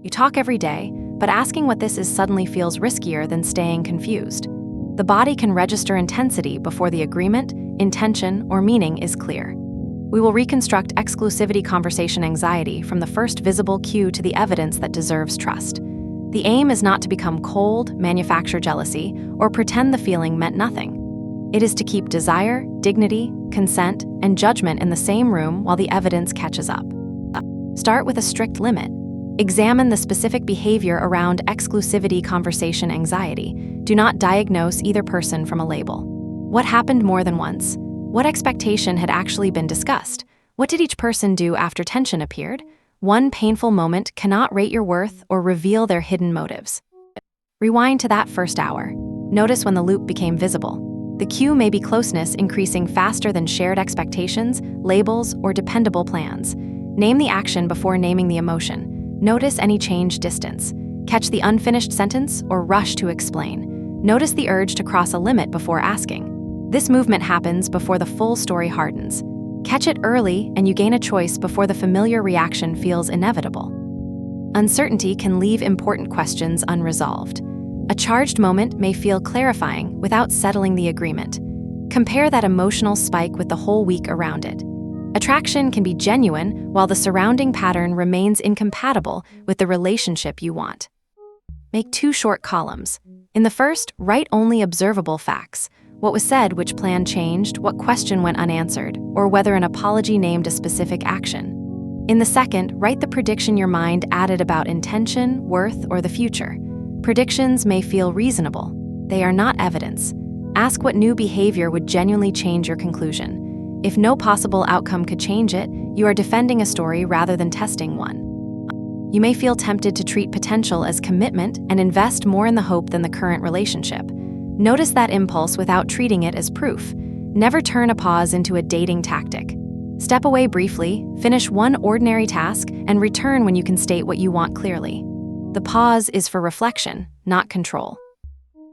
You talk every day, but asking what this is suddenly feels riskier than staying confused. The body can register intensity before the agreement, intention, or meaning is clear. We will reconstruct exclusivity conversation anxiety from the first visible cue to the evidence that deserves trust. The aim is not to become cold, manufacture jealousy, or pretend the feeling meant nothing. It is to keep desire, dignity, consent, and judgment in the same room while the evidence catches up. Start with a strict limit. Examine the specific behavior around exclusivity conversation anxiety. Do not diagnose either person from a label. What happened more than once? What expectation had actually been discussed? What did each person do after tension appeared? One painful moment cannot rate your worth or reveal their hidden motives. Rewind to that first hour. Notice when the loop became visible. The cue may be closeness increasing faster than shared expectations, labels, or dependable plans. Name the action before naming the emotion. Notice any change distance. Catch the unfinished sentence or rush to explain. Notice the urge to cross a limit before asking. This movement happens before the full story hardens. Catch it early and you gain a choice before the familiar reaction feels inevitable. Uncertainty can leave important questions unresolved. A charged moment may feel clarifying without settling the agreement. Compare that emotional spike with the whole week around it. Attraction can be genuine while the surrounding pattern remains incompatible with the relationship you want. Make 2 short columns. In the first, write only observable facts. What was said, which plan changed, what question went unanswered, or whether an apology named a specific action. In the second, write the prediction your mind added about intention, worth, or the future. Predictions may feel reasonable. They are not evidence. Ask what new behavior would genuinely change your conclusion. If no possible outcome could change it, you are defending a story rather than testing one. You may feel tempted to treat potential as commitment and invest more in the hope than the current relationship. Notice that impulse without treating it as proof. Never turn a pause into a dating tactic. Step away briefly, finish one ordinary task, and return when you can state what you want clearly. The pause is for reflection, not control.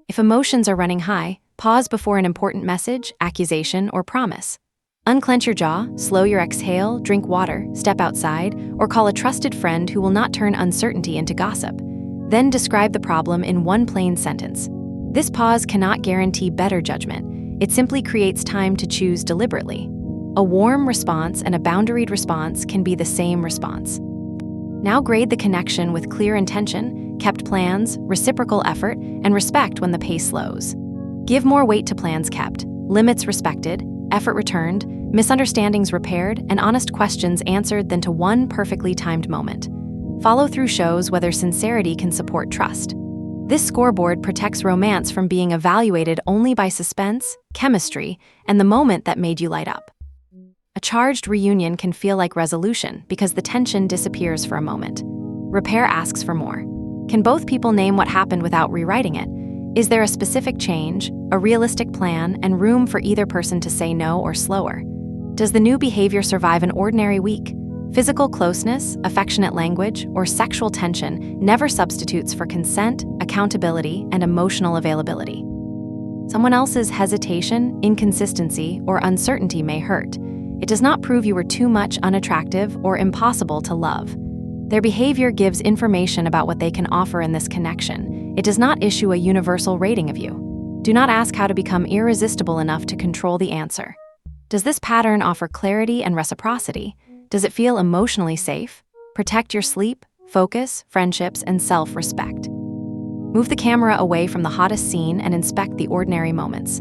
If emotions are running high, pause before an important message, accusation, or promise. Unclench your jaw, slow your exhale, drink water, step outside, or call a trusted friend who will not turn uncertainty into gossip. Then describe the problem in one plain sentence. This pause cannot guarantee better judgment. It simply creates time to choose deliberately. A warm response and a boundaried response can be the same response. Now grade the connection with clear intention, kept plans, reciprocal effort, and respect when the pace slows. Give more weight to plans kept, limits respected, effort returned, misunderstandings repaired, and honest questions answered than to one perfectly timed moment. Follow-through shows whether sincerity can support trust. This scoreboard protects romance from being evaluated only by suspense, chemistry, and the moment that made you light up. A charged reunion can feel like resolution because the tension disappears for a moment. Repair asks for more. Can both people name what happened without rewriting it? Is there a specific change, a realistic plan, and room for either person to say no or slower? Does the new behavior survive an ordinary week? Physical closeness, affectionate language, or sexual tension never substitutes for consent, accountability, and emotional availability. Someone else's hesitation, inconsistency, or uncertainty may hurt. It does not prove you were too much, unattractive, or impossible to love. Their behavior gives information about what they can offer in this connection. It does not issue a universal rating of you. Do not ask how to become irresistible enough to control the answer. Does this pattern offer clarity and reciprocity? Does it feel emotionally safe? Protect your sleep, focus, friendships, and self-respect. Move the camera away from the hottest scene and inspect the ordinary moments.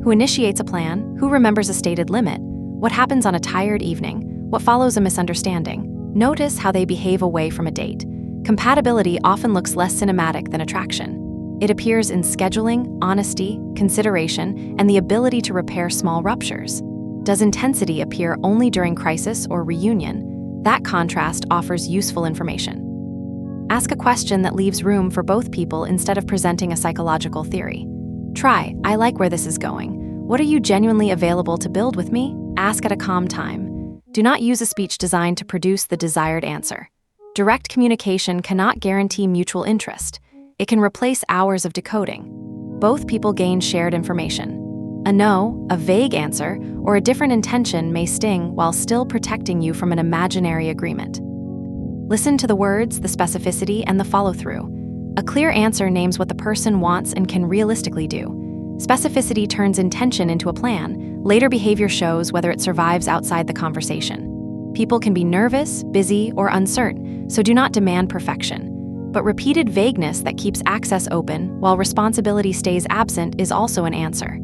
Who initiates a plan? Who remembers a stated limit? What happens on a tired evening? What follows a misunderstanding? Notice how they behave away from a date. Compatibility often looks less cinematic than attraction. It appears in scheduling, honesty, consideration, and the ability to repair small ruptures. Does intensity appear only during crisis or reunion? That contrast offers useful information. Ask a question that leaves room for both people instead of presenting a psychological theory. Try, I like where this is going. What are you genuinely available to build with me? Ask at a calm time. Do not use a speech designed to produce the desired answer. Direct communication cannot guarantee mutual interest. It can replace hours of decoding. Both people gain shared information. A no, a vague answer, or a different intention may sting while still protecting you from an imaginary agreement. Listen to the words, the specificity, and the follow-through. A clear answer names what the person wants and can realistically do. Specificity turns intention into a plan. Later behavior shows whether it survives outside the conversation. People can be nervous, busy, or uncertain, so do not demand perfection. But repeated vagueness that keeps access open while responsibility stays absent is also an answer.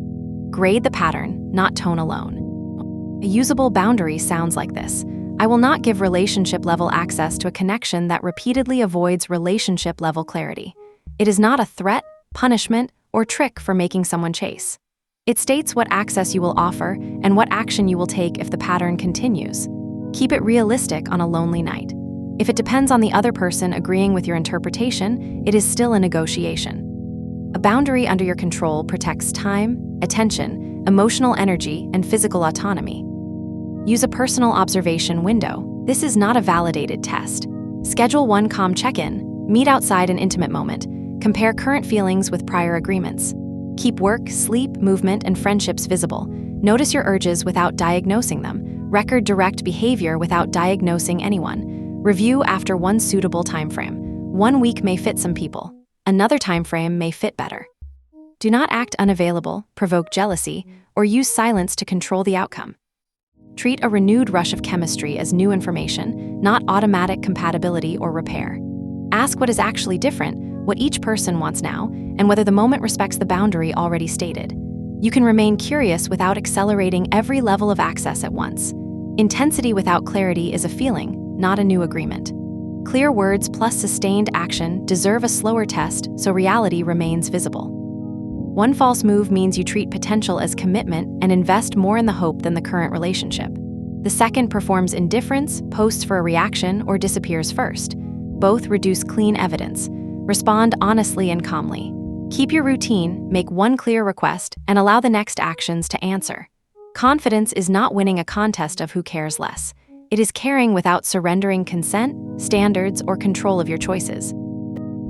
Grade the pattern, not tone alone. A usable boundary sounds like this. I will not give relationship-level access to a connection that repeatedly avoids relationship-level clarity. It is not a threat, punishment, or trick for making someone chase. It states what access you will offer and what action you will take if the pattern continues. Keep it realistic on a lonely night. If it depends on the other person agreeing with your interpretation, it is still a negotiation. A boundary under your control protects time, attention, emotional energy, and physical autonomy. Use a personal observation window. This is not a validated test. Schedule one calm check-in, meet outside an intimate moment, compare current feelings with prior agreements. Keep work, sleep, movement, and friendships visible. Notice your urges without diagnosing them. Record direct behavior without diagnosing anyone. Review after one suitable timeframe. 1 week may fit some people. Another timeframe may fit better. Do not act unavailable, provoke jealousy, or use silence to control the outcome. Treat a renewed rush of chemistry as new information, not automatic compatibility or repair. Ask what is actually different, what each person wants now, and whether the moment respects the boundary already stated. You can remain curious without accelerating every level of access at once. Intensity without clarity is a feeling, not a new agreement. Clear words plus sustained action deserve a slower test so reality remains visible. One false move means you treat potential as commitment and invest more in the hope than the current relationship. The second performs indifference, posts for a reaction, or disappears first. Both reduce clean evidence. Respond honestly and calmly. Keep your routine, make one clear request, and allow the next actions to answer. Confidence is not winning a contest of who cares less. It is caring without surrendering consent, standards, or control of your choices.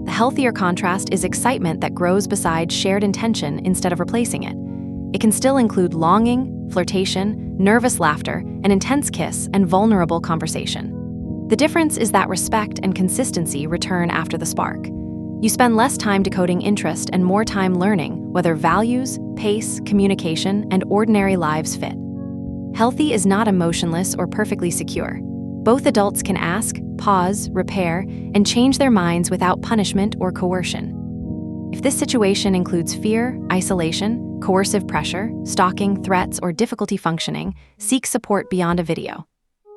The healthier contrast is excitement that grows beside shared intention instead of replacing it. It can still include longing, flirtation, nervous laughter, an intense kiss, and vulnerable conversation. The difference is that respect and consistency return after the spark. You spend less time decoding interest and more time learning whether values, pace, communication, and ordinary lives fit. Healthy is not emotionless or perfectly secure. Both adults can ask, pause, repair, and change their minds without punishment or coercion. If this situation includes fear, isolation, coercive pressure, stalking, threats, or difficulty functioning, seek support beyond a video.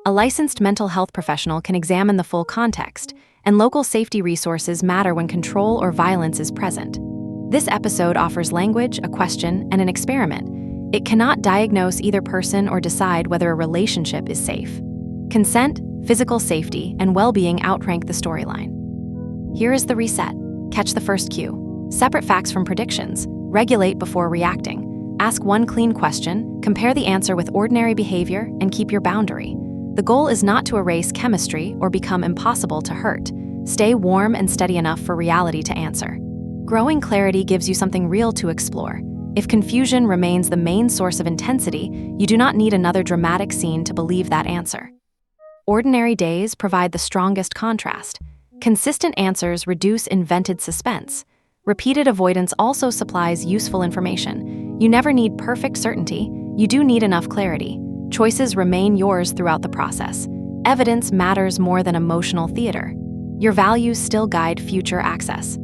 A licensed mental health professional can examine the full context, and local safety resources matter when control or violence is present. This episode offers language, a question, and an experiment. It cannot diagnose either person or decide whether a relationship is safe. Consent, physical safety, and well-being outrank the storyline. Here is the reset. Catch the first cue. Separate facts from predictions. Regulate before reacting. Ask one clean question, compare the answer with ordinary behavior, and keep your boundary. The goal is not to erase chemistry or become impossible to hurt. Stay warm and steady enough for reality to answer. Growing clarity gives you something real to explore. If confusion remains the main source of intensity, you do not need another dramatic scene to believe that answer. Ordinary days provide the strongest contrast. Consistent answers reduce invented suspense. Repeated avoidance also supplies useful information. You never need perfect certainty, you do need enough clarity. Choices remain yours throughout the process. Evidence matters more than emotional theater. Your values still guide future access.